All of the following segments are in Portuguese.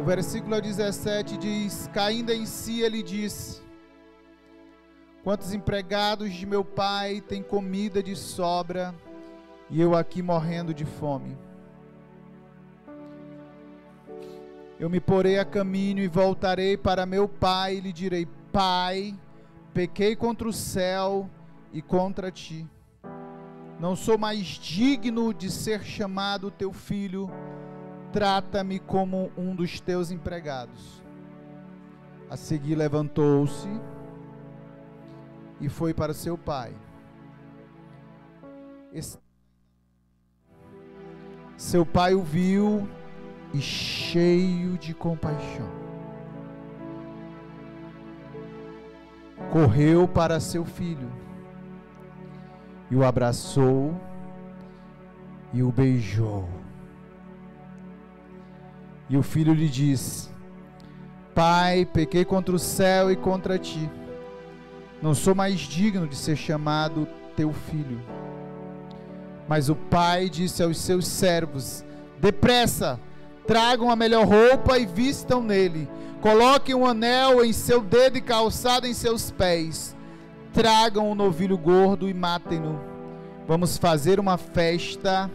versículo 17 diz: caindo em si, ele disse: quantos empregados de meu pai têm comida de sobra, e eu aqui morrendo de fome? Eu me porei a caminho e voltarei para meu pai, e lhe direi: Pai, pequei contra o céu e contra ti. Não sou mais digno de ser chamado teu filho. Trata-me como um dos teus empregados. A seguir levantou-se e foi para seu pai. Seu pai o viu e, cheio de compaixão, correu para seu filho e o abraçou e o beijou. E o filho lhe disse: Pai, pequei contra o céu e contra ti. Não sou mais digno de ser chamado teu filho. Mas o pai disse aos seus servos: depressa, tragam a melhor roupa e vistam nele. Coloquem um anel em seu dedo e calçado em seus pés. Tragam um novilho gordo e matem-no. Vamos fazer uma festa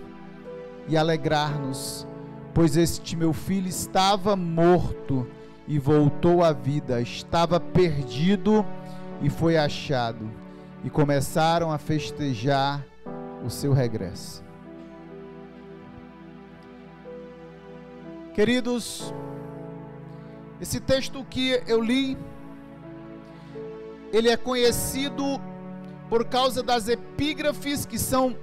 e alegrar-nos, pois este meu filho estava morto e voltou à vida, estava perdido e foi achado. E começaram a festejar o seu regresso. Queridos, esse texto que eu li, ele é conhecido por causa das epígrafes, que são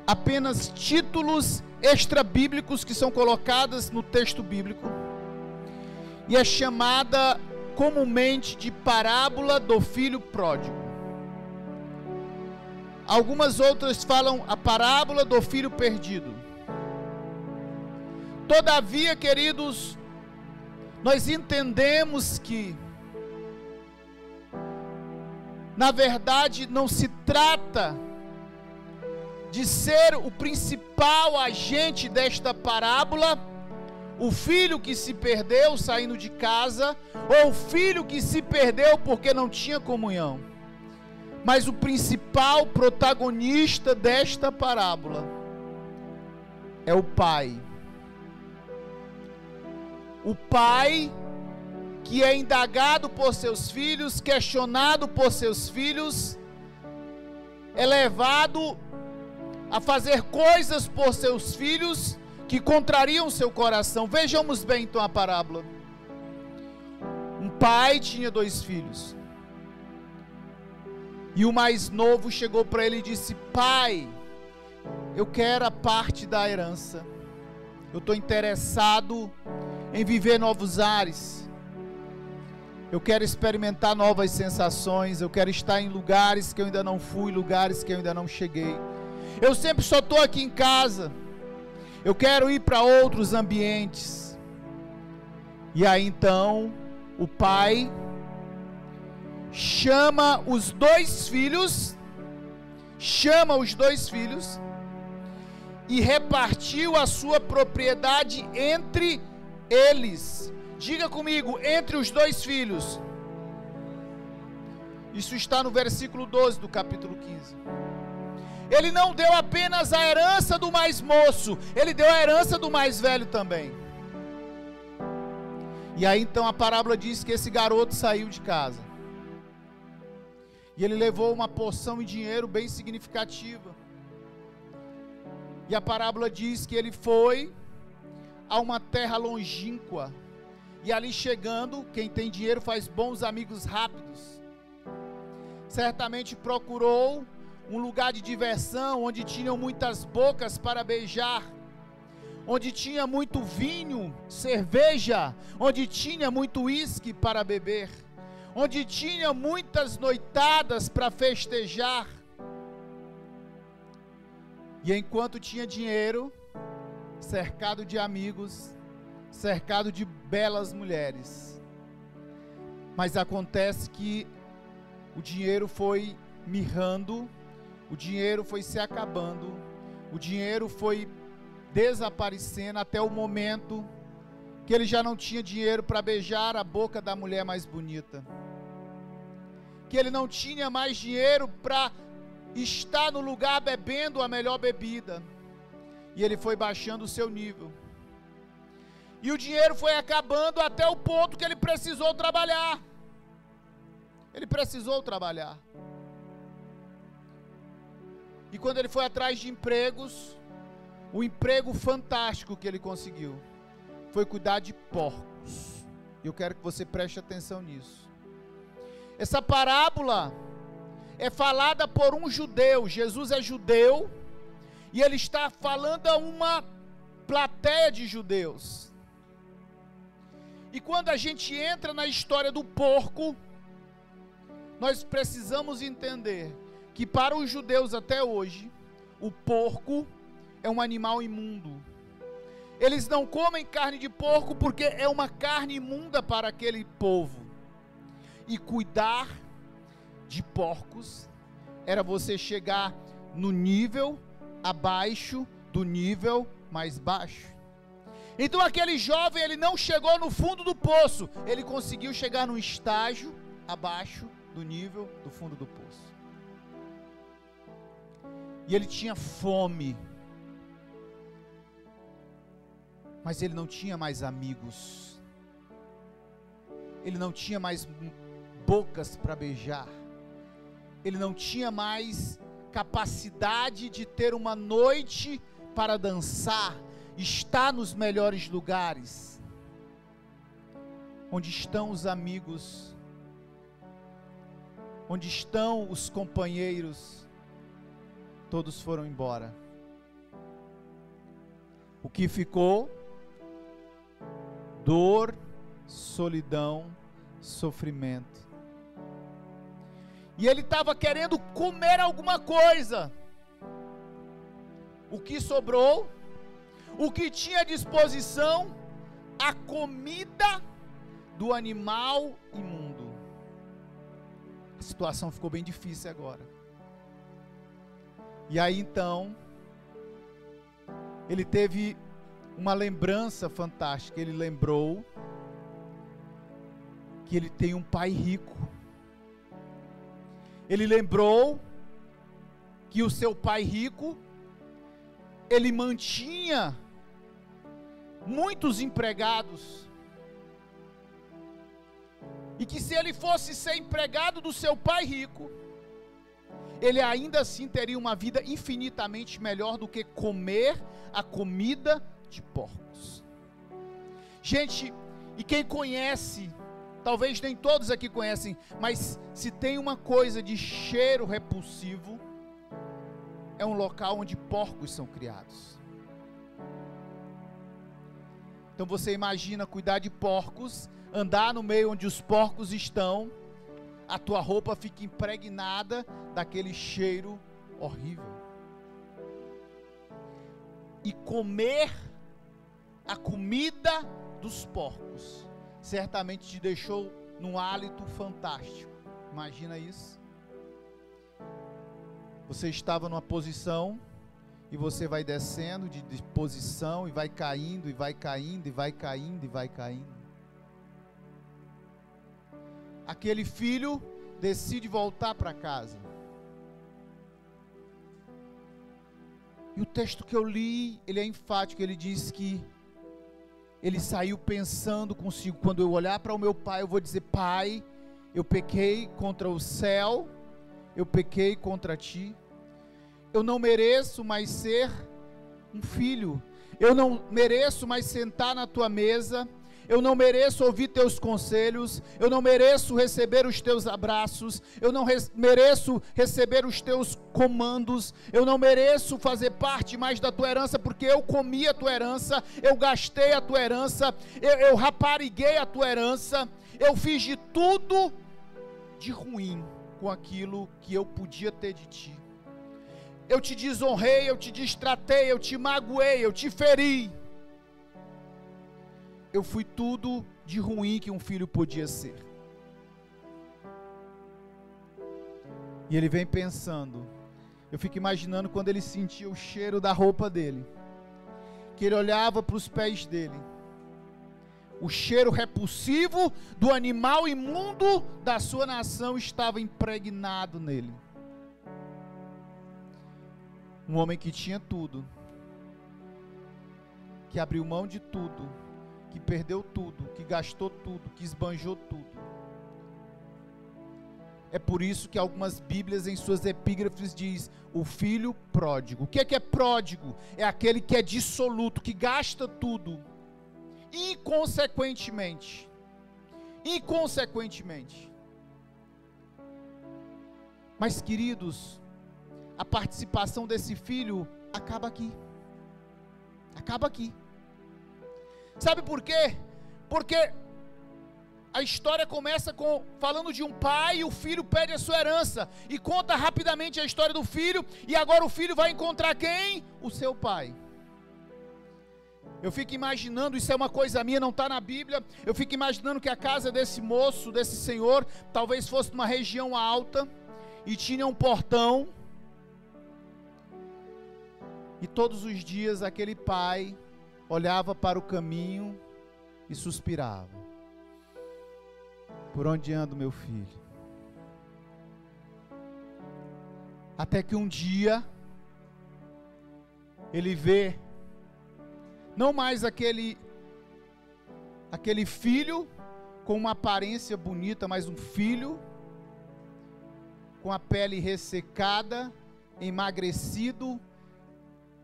apenas títulos extra-bíblicos que são colocadas no texto bíblico, e é chamada comumente de parábola do filho pródigo. Algumas outras falam a parábola do filho perdido. Todavia, queridos, nós entendemos que, na verdade, não se trata de ser o principal agente desta parábola, o filho que se perdeu saindo de casa, ou o filho que se perdeu porque não tinha comunhão. Mas o principal protagonista desta parábola é o pai. O pai que é indagado por seus filhos, questionado por seus filhos, é levado a fazer coisas por seus filhos que contrariam seu coração. Vejamos bem então a parábola. Um pai tinha 2 filhos, e o mais novo chegou para ele e disse: pai, eu quero a parte da herança, eu estou interessado em viver novos ares, eu quero experimentar novas sensações, eu quero estar em lugares que eu ainda não fui, lugares que eu ainda não cheguei. Eu sempre só estou aqui em casa, eu quero ir para outros ambientes. E aí então o pai chama os 2 filhos, e repartiu a sua propriedade entre eles. Diga comigo: entre os 2 filhos. Isso está no versículo 12 do capítulo 15. Ele não deu apenas a herança do mais moço, ele deu a herança do mais velho também. E aí então a parábola diz que esse garoto saiu de casa, e ele levou uma porção de dinheiro bem significativa. E a parábola diz que ele foi a uma terra longínqua, e ali chegando, quem tem dinheiro faz bons amigos rápidos. Certamente procurou um lugar de diversão, onde tinham muitas bocas para beijar, onde tinha muito vinho, cerveja, onde tinha muito uísque para beber, onde tinha muitas noitadas para festejar. E enquanto tinha dinheiro, cercado de amigos, cercado de belas mulheres, mas acontece que o dinheiro foi mirrando, o dinheiro foi se acabando, o dinheiro foi desaparecendo, até o momento que ele já não tinha dinheiro para beijar a boca da mulher mais bonita, que ele não tinha mais dinheiro para estar no lugar bebendo a melhor bebida, e ele foi baixando o seu nível, e o dinheiro foi acabando até o ponto que ele precisou trabalhar. E quando ele foi atrás de empregos, o emprego fantástico que ele conseguiu foi cuidar de porcos. E eu quero que você preste atenção nisso. Essa parábola é falada por um judeu. Jesus é judeu e ele está falando a uma plateia de judeus. E quando a gente entra na história do porco, nós precisamos entender que para os judeus até hoje, o porco é um animal imundo. Eles não comem carne de porco porque é uma carne imunda para aquele povo. E cuidar de porcos era você chegar no nível abaixo do nível mais baixo. Então aquele jovem, ele não chegou no fundo do poço, ele conseguiu chegar num estágio abaixo do nível do fundo do poço. E ele tinha fome, mas ele não tinha mais amigos, ele não tinha mais bocas para beijar, ele não tinha mais capacidade de ter uma noite para dançar, estar nos melhores lugares. Onde estão os amigos? Onde estão os companheiros? Todos foram embora. O que ficou? Dor, solidão, sofrimento. E ele estava querendo comer alguma coisa. O que sobrou? O que tinha à disposição? A comida do animal imundo. A situação ficou bem difícil agora. E aí então, ele teve uma lembrança fantástica. Ele lembrou que ele tem um pai rico. Ele lembrou que o seu pai rico, ele mantinha muitos empregados, e que se ele fosse ser empregado do seu pai rico, ele ainda assim teria uma vida infinitamente melhor do que comer a comida de porcos. Gente, e quem conhece, talvez nem todos aqui conhecem, mas se tem uma coisa de cheiro repulsivo, é um local onde porcos são criados. Então você imagina cuidar de porcos, andar no meio onde os porcos estão, a tua roupa fica impregnada daquele cheiro horrível. E comer a comida dos porcos certamente te deixou num hálito fantástico. Imagina isso. Você estava numa posição e você vai descendo de posição e vai caindo, e vai caindo, e vai caindo, e vai caindo. Aquele filho decide voltar para casa. E o texto que eu li, ele é enfático, ele diz que ele saiu pensando consigo: quando eu olhar para o meu pai, eu vou dizer: pai, eu pequei contra o céu, eu pequei contra ti, eu não mereço mais ser um filho, eu não mereço mais sentar na tua mesa, eu não mereço ouvir teus conselhos, eu não mereço receber os teus abraços, eu não mereço receber os teus comandos, eu não mereço fazer parte mais da tua herança, porque eu comi a tua herança, eu gastei a tua herança, eu rapariguei a tua herança, eu fiz de tudo de ruim com aquilo que eu podia ter de ti. Eu te desonrei, eu te destratei, eu te magoei, eu te feri. Eu fui tudo de ruim que um filho podia ser. E ele vem pensando, eu fico imaginando quando ele sentia o cheiro da roupa dele, que ele olhava para os pés dele, O cheiro repulsivo do animal imundo da sua nação estava impregnado nele. Um homem que tinha tudo, que abriu mão de tudo, que perdeu tudo, que gastou tudo, que esbanjou tudo. É por isso que algumas bíblias em suas epígrafes diz o filho pródigo. O que é pródigo? É aquele que é dissoluto, que gasta tudo, inconsequentemente. Mas, queridos, a participação desse filho acaba aqui. Sabe por quê? Porque a história começa falando de um pai e o filho pede a sua herança. E conta rapidamente a história do filho. E agora o filho vai encontrar quem? O seu pai. Eu fico imaginando, isso é uma coisa minha, não está na Bíblia. Eu fico imaginando que a casa desse moço, desse senhor, talvez fosse numa região alta. E tinha um portão. E todos os dias aquele pai olhava para o caminho e suspirava. Por onde anda o meu filho? Até que um dia ele vê não mais aquele filho com uma aparência bonita, mas um filho com a pele ressecada, emagrecido,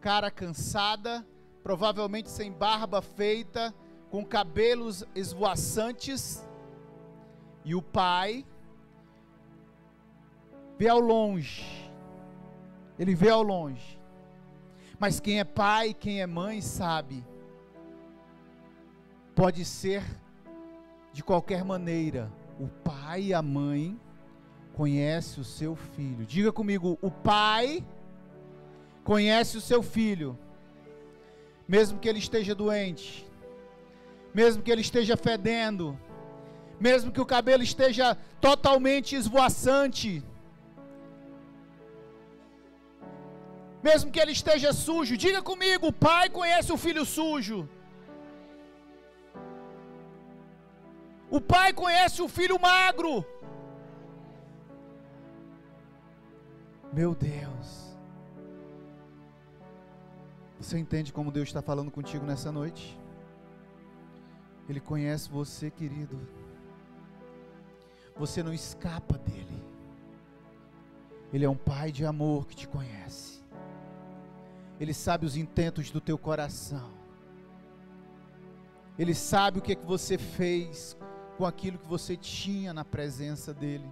cara cansada, provavelmente sem barba feita, com cabelos esvoaçantes. E o pai vê ao longe, ele vê ao longe, mas quem é pai, quem é mãe sabe, pode ser de qualquer maneira. O pai e a mãe conhecem o seu filho. Diga comigo, o pai conhece o seu filho, mesmo que ele esteja doente, mesmo que ele esteja fedendo, mesmo que o cabelo esteja totalmente esvoaçante, mesmo que ele esteja sujo. Diga comigo, o pai conhece o filho sujo. O pai conhece o filho magro. Meu Deus. Você entende como Deus está falando contigo nessa noite? Ele conhece você, querido. Você não escapa dele. Ele é um pai de amor que te conhece. Ele sabe os intentos do teu coração. Ele sabe o que é que você fez com aquilo que você tinha na presença dele.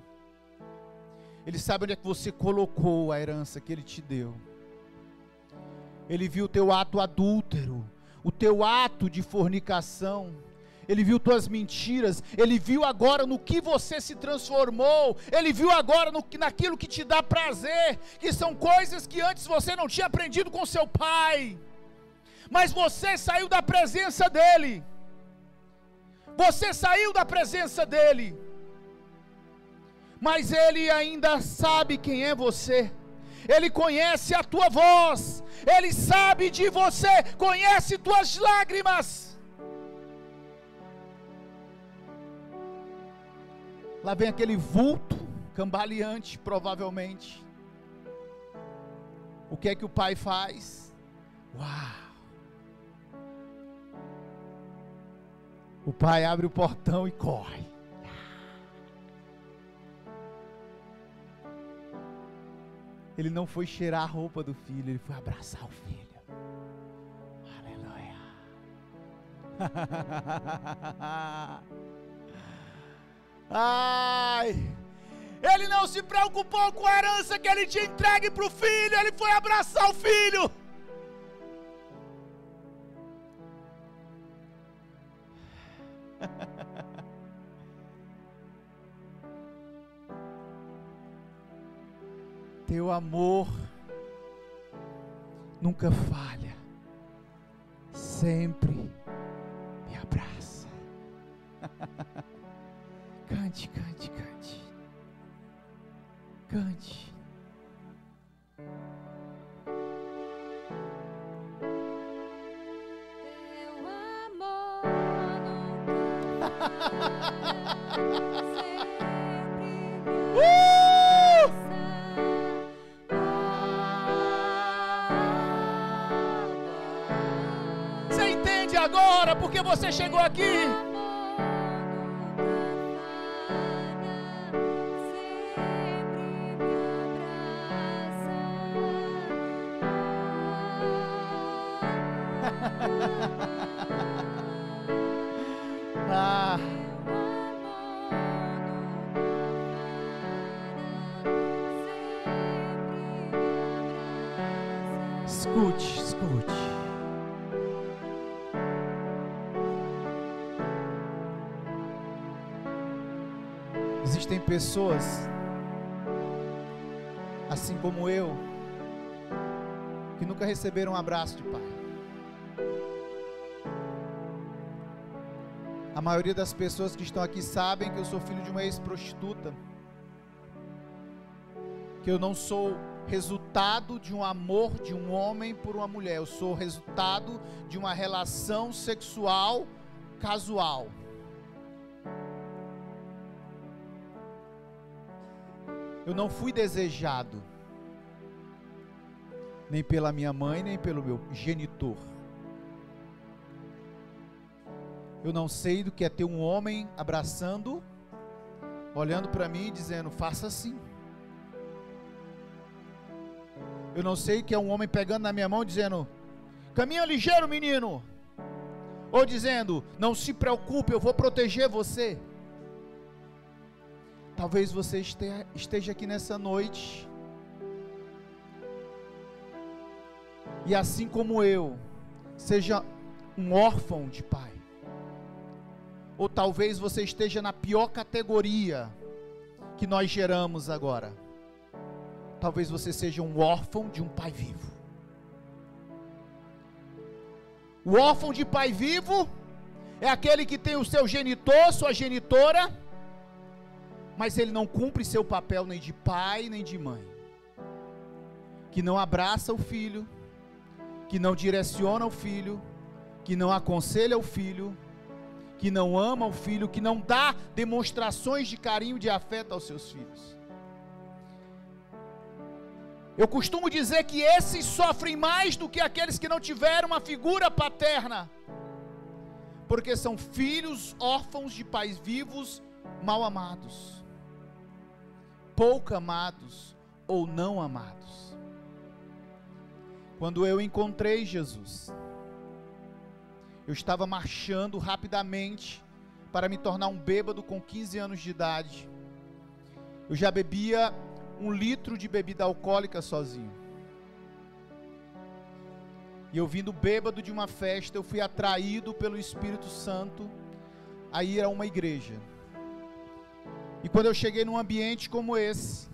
Ele sabe onde é que você colocou a herança que ele te deu. Ele viu o teu ato adúltero, o teu ato de fornicação. Ele viu tuas mentiras. Ele viu agora no que você se transformou. Ele viu agora naquilo que te dá prazer, que são coisas que antes você não tinha aprendido com seu pai, mas você saiu da presença dele. Você saiu da presença dele, mas ele ainda sabe quem é você. Ele conhece a tua voz, ele sabe de você, conhece tuas lágrimas. Lá vem aquele vulto cambaleante, provavelmente. O que é que o pai faz? Uau! O pai abre o portão e corre. Ele não foi cheirar a roupa do filho, ele foi abraçar o filho. Aleluia! Ai, ele não se preocupou com a herança que ele tinha entregue para o filho, ele foi abraçar o filho. Teu amor nunca falha, sempre me abraça. Cante, cante, cante. Cante. Teu amor nunca Você entende agora porque você chegou aqui? Ah. Escute, escute. Existem pessoas, assim como eu, que nunca receberam um abraço de pai. A maioria das pessoas que estão aqui sabem que eu sou filho de uma ex-prostituta, que eu não sou resultado de um amor de um homem por uma mulher, eu sou resultado de uma relação sexual casual. Eu não fui desejado, nem pela minha mãe, nem pelo meu genitor. Eu não sei do que é ter um homem abraçando, olhando para mim e dizendo, faça assim. Eu não sei o que é um homem pegando na minha mão e dizendo, caminha ligeiro, menino. Ou dizendo, não se preocupe, eu vou proteger você. Talvez você esteja aqui nessa noite, e assim como eu, seja um órfão de pai. Ou talvez você esteja na pior categoria que nós geramos agora. Talvez você seja um órfão de um pai vivo. O órfão de pai vivo é aquele que tem o seu genitor, sua genitora, mas ele não cumpre seu papel nem de pai nem de mãe. Que não abraça o filho, que não direciona o filho, que não aconselha o filho, que não ama o filho, que não dá demonstrações de carinho, de afeto aos seus filhos. Eu costumo dizer que esses sofrem mais do que aqueles que não tiveram uma figura paterna, porque são filhos órfãos de pais vivos, mal amados, pouco amados ou não amados. Quando eu encontrei Jesus, eu estava marchando rapidamente para me tornar um bêbado com 15 anos de idade. Eu já bebia 1 litro de bebida alcoólica sozinho. E eu vindo bêbado de uma festa, eu fui atraído pelo Espírito Santo a ir a uma igreja. E quando eu cheguei num ambiente como esse,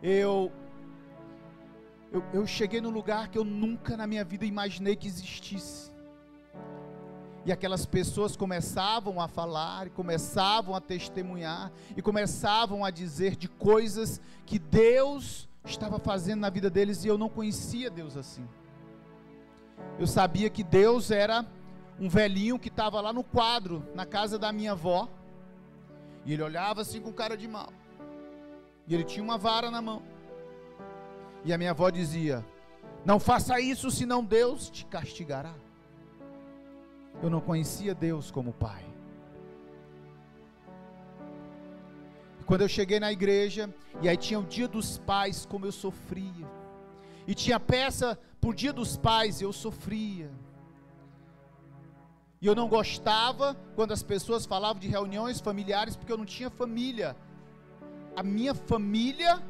eu cheguei num lugar que eu nunca na minha vida imaginei que existisse. E aquelas pessoas começavam a falar, e começavam a testemunhar, e começavam a dizer de coisas que Deus estava fazendo na vida deles, e eu não conhecia Deus assim. Eu sabia que Deus era um velhinho que estava lá no quadro, na casa da minha avó, e ele olhava assim com cara de mal, e ele tinha uma vara na mão, e a minha avó dizia, não faça isso, senão Deus te castigará. Eu não conhecia Deus como Pai. E quando eu cheguei na igreja, e aí tinha o dia dos pais, como eu sofria, e tinha peça por dia dos pais, eu sofria, e eu não gostava quando as pessoas falavam de reuniões familiares, porque eu não tinha família. A minha família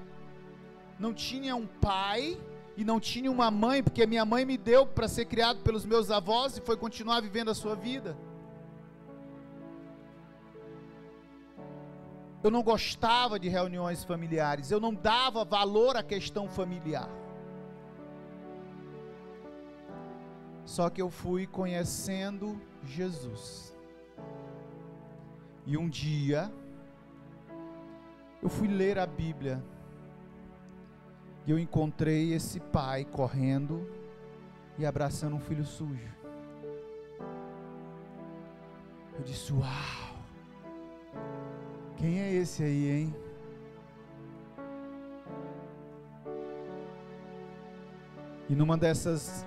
não tinha um pai e não tinha uma mãe, porque minha mãe me deu para ser criado pelos meus avós e foi continuar vivendo a sua vida. Eu não gostava de reuniões familiares, eu não dava valor à questão familiar. Só que eu fui conhecendo Jesus. E um dia eu fui ler a Bíblia. E eu encontrei esse pai correndo e abraçando um filho sujo. Eu disse: uau, quem é esse aí, hein? E numa dessas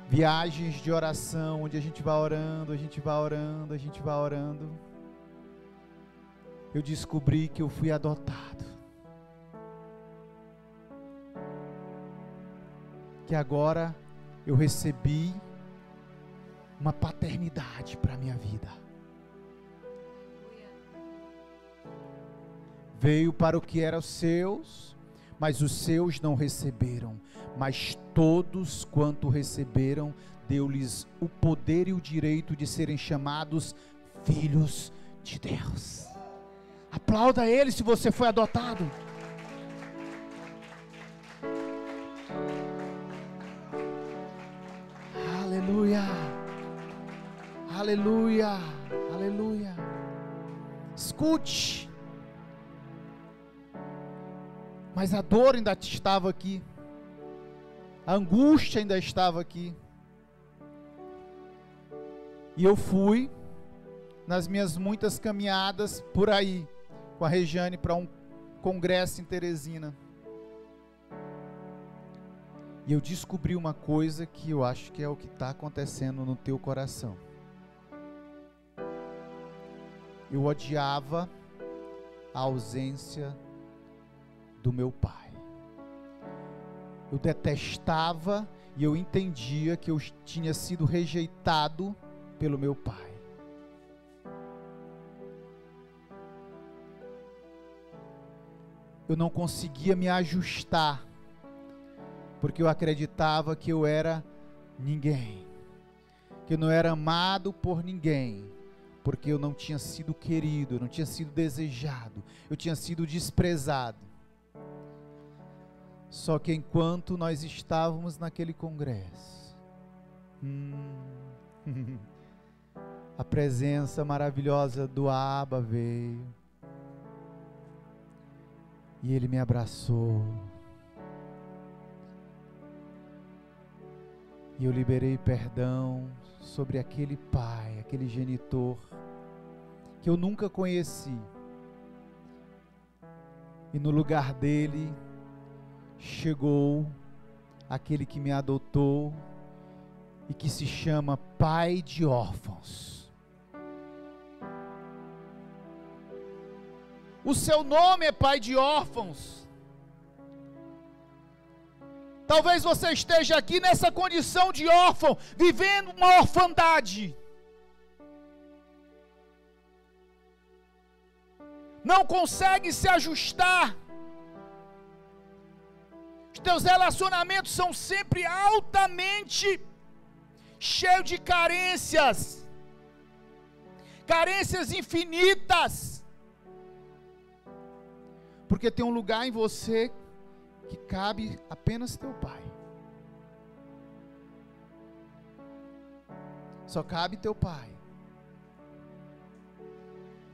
viagens de oração, onde a gente vai orando, eu descobri que eu fui adotado. Que agora eu recebi uma paternidade para a minha vida. Veio para o que era os seus, mas os seus não receberam. Mas todos quanto receberam, deu-lhes o poder e o direito de serem chamados filhos de Deus. Aplauda Ele se você foi adotado. Aleluia, aleluia, aleluia. Escute. Mas a dor ainda estava aqui. A angústia ainda estava aqui. E eu fui, nas minhas muitas caminhadas por aí, com a Regiane, para um congresso em Teresina. E eu descobri uma coisa que eu acho que é o que está acontecendo no teu coração. Eu odiava a ausência do meu pai. Eu detestava e eu entendia que eu tinha sido rejeitado pelo meu pai. Eu não conseguia me ajustar, porque eu acreditava que eu era ninguém, que eu não era amado por ninguém, porque eu não tinha sido querido, eu não tinha sido desejado, eu tinha sido desprezado. Só que enquanto nós estávamos naquele congresso, a presença maravilhosa do Abba veio, e Ele me abraçou, e eu liberei perdão sobre aquele pai, aquele genitor, que eu nunca conheci, e no lugar dele, chegou aquele que me adotou e que se chama Pai de Órfãos. O seu nome é Pai de Órfãos. Talvez você esteja aqui nessa condição de órfão, vivendo uma orfandade. Não consegue se ajustar. Os teus relacionamentos são sempre altamente cheios de carências, carências infinitas, porque tem um lugar em você que cabe apenas teu pai, só cabe teu pai.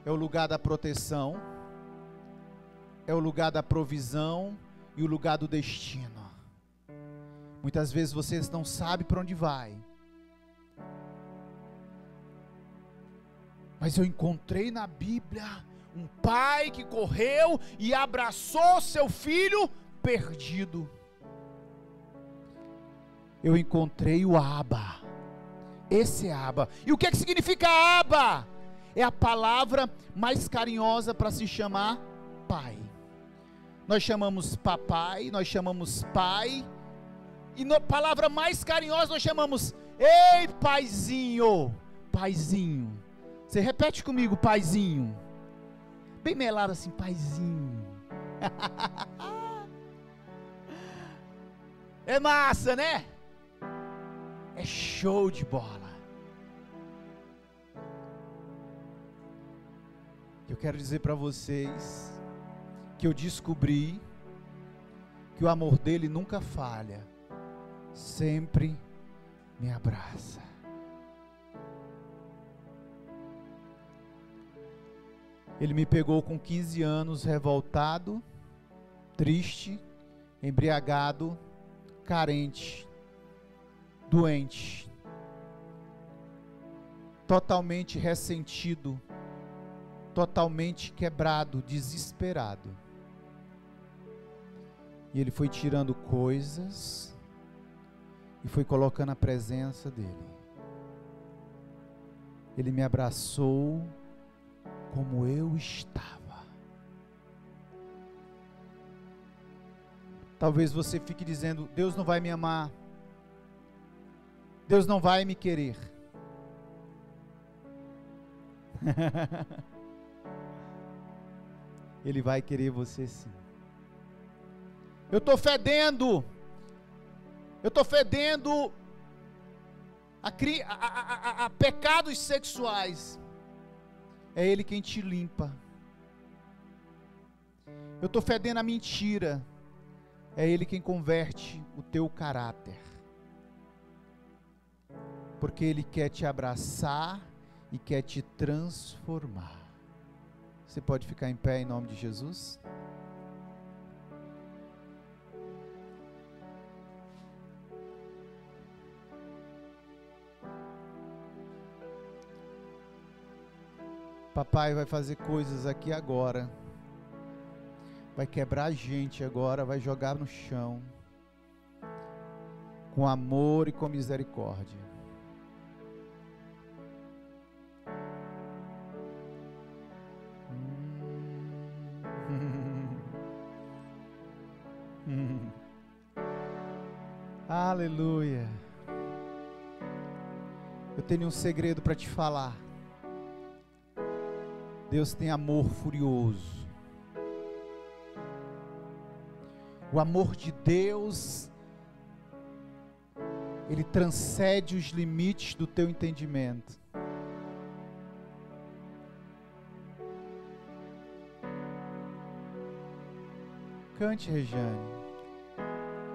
É o lugar da proteção, é o lugar da provisão e o lugar do destino. Muitas vezes vocês não sabem para onde vai, mas eu encontrei na Bíblia um pai que correu e abraçou seu filho perdido. Eu encontrei o Abba. Esse é Abba. E o que significa Abba? É a palavra mais carinhosa para se chamar pai. Nós chamamos papai, nós chamamos pai, e na palavra mais carinhosa nós chamamos: ei, paizinho, paizinho. Você repete comigo: paizinho. Bem melado assim: paizinho. É massa, né? É show de bola. Eu quero dizer para vocês que eu descobri que o amor dele nunca falha, sempre me abraça. Ele me pegou com 15 anos, revoltado, triste, embriagado, carente, doente. totalmente ressentido, totalmente quebrado, desesperado. E ele foi tirando coisas e foi colocando a presença dele. Ele me abraçou como eu estava. Talvez você fique dizendo: Deus não vai me amar, Deus não vai me querer. Ele vai querer você sim. Eu estou fedendo a pecados sexuais. É Ele quem te limpa. Eu estou fedendo a mentira. É Ele quem converte o teu caráter. Porque Ele quer te abraçar e quer te transformar. Você pode ficar em pé em nome de Jesus? Papai vai fazer coisas aqui agora. Vai quebrar a gente agora, vai jogar no chão. Com amor e com misericórdia. Aleluia. Eu tenho um segredo para te falar. Deus tem amor furioso. O amor de Deus, ele transcende os limites do teu entendimento. Cante, Regiane,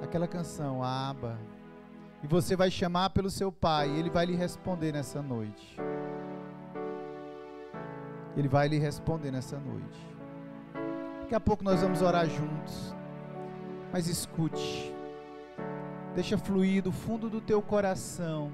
aquela canção, Abba, e você vai chamar pelo seu pai, e ele vai lhe responder nessa noite. Ele vai lhe responder nessa noite. Daqui a pouco nós vamos orar juntos. Mas escute. Deixa fluir do fundo do teu coração